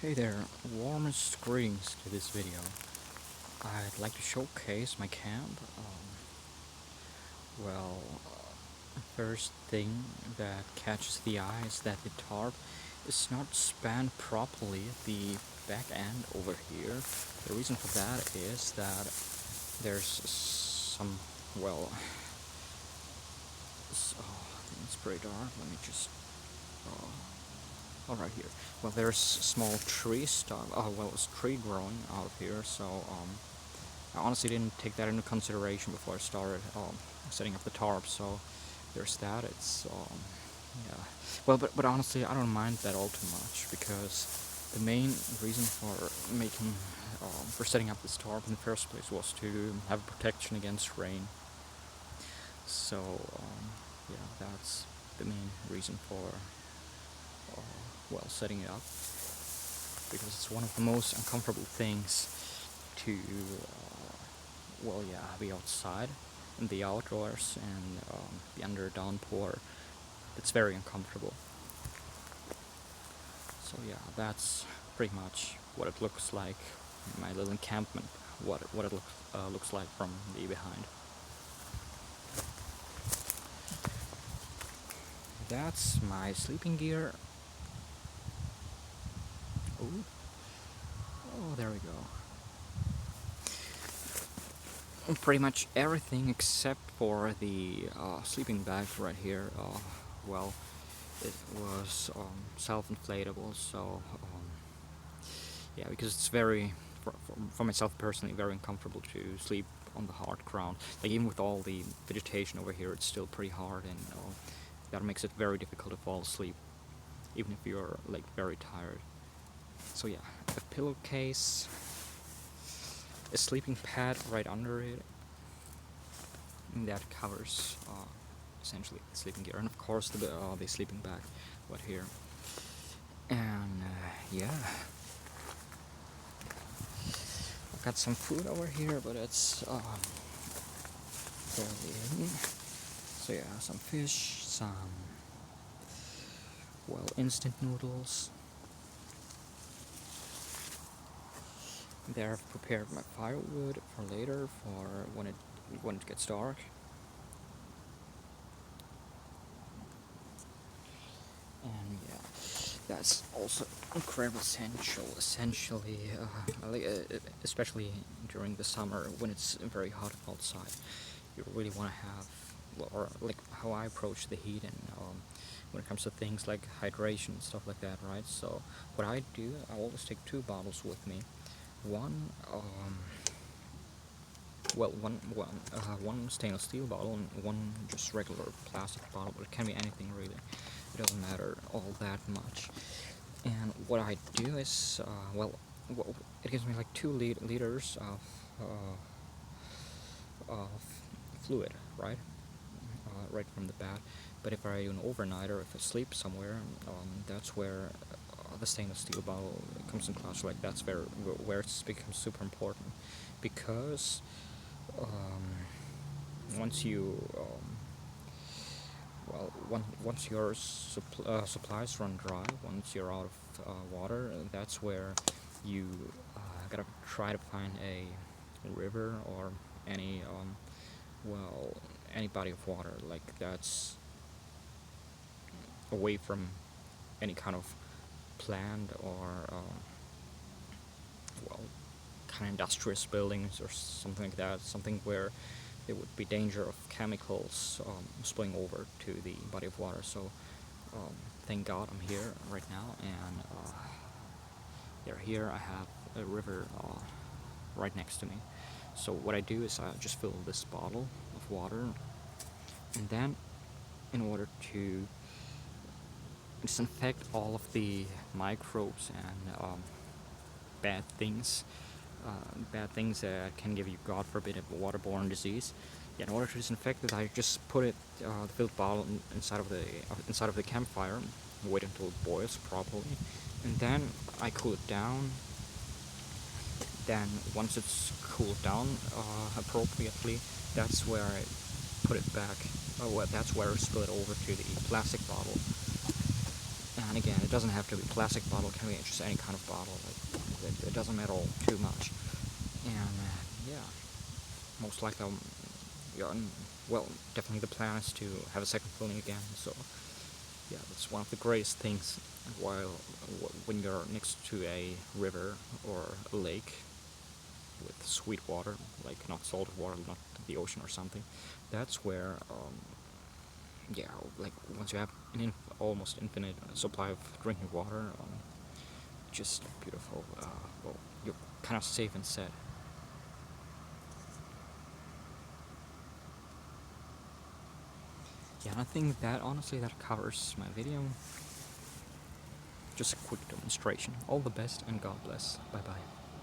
Hey there, warmest greetings to this video. I'd like to showcase my camp. Well, first thing that catches the eye is that the tarp is not spanned properly at the back end over here. The reason for that is that there's some, well, it's pretty dark. Let me just right here. Well, there's small tree stuff. It's tree growing out of here. So I honestly didn't take that into consideration before I started setting up the tarp. So there's that. It's yeah. Well, but honestly, I don't mind that all too much because the main reason for setting up this tarp in the first place was to have protection against rain. So yeah, that's the main reason for setting it up, because it's one of the most uncomfortable things to be outside in the outdoors and be under a downpour. It's very uncomfortable. So yeah, that's pretty much what it looks like in my little encampment, what it looks like from the behind. That's my sleeping gear. Oh, there we go. Pretty much everything except for the sleeping bag right here. It was self-inflatable, so yeah, because it's very, for myself personally, very uncomfortable to sleep on the hard ground. Like, even with all the vegetation over here, it's still pretty hard, and that makes it very difficult to fall asleep, even if you're like very tired. So yeah, a pillowcase, a sleeping pad right under it, and that covers essentially the sleeping gear, and of course the sleeping bag right here. And yeah, I've got some food over here, but it's barely hidden. So yeah, some fish, some instant noodles. There I've prepared my firewood for later, for when it gets dark. And yeah, that's also incredibly essential. Essentially, especially during the summer when it's very hot outside, you really want to have, or like how I approach the heat, and when it comes to things like hydration and stuff like that, right? So what I do, I always take 2 bottles with me. One stainless steel bottle and one just regular plastic bottle, but it can be anything really. It doesn't matter all that much. And what I do is, it gives me like 2 liters of fluid, right? Right from the bat. But if I do an overnight, or if I sleep somewhere, that's where the stainless steel bottle comes in clutch. Like, that's where it becomes super important, because once your supplies run dry, once you're out of water, that's where you gotta try to find a river or any body of water, like, that's away from any kind of planned or kind of industrious buildings or something like that, something where there would be danger of chemicals spilling over to the body of water. So thank God I'm here right now, and here I have a river right next to me. So what I do is I just fill this bottle of water, and then, in order to disinfect all of the microbes and bad things that can give you, God forbid, a waterborne disease. Yeah, in order to disinfect it, I just put the filled bottle inside of the campfire, wait until it boils properly, and then I cool it down. Then once it's cooled down appropriately, that's where I put it back. That's where I spill it over to the plastic bottle. And again, it doesn't have to be plastic bottle, it can be just any kind of bottle. Like, it doesn't matter too much. And yeah, most likely, yeah, well, definitely the plan is to have a second filling again. So yeah, that's one of the greatest things while when you're next to a river or a lake with sweet water, like not salted water, not the ocean or something. That's where, yeah, like once you have an almost infinite supply of drinking water, just beautiful. Well, you're kind of safe and set. Yeah, and I think that honestly that covers my video. Just a quick demonstration. All the best and God bless. Bye bye.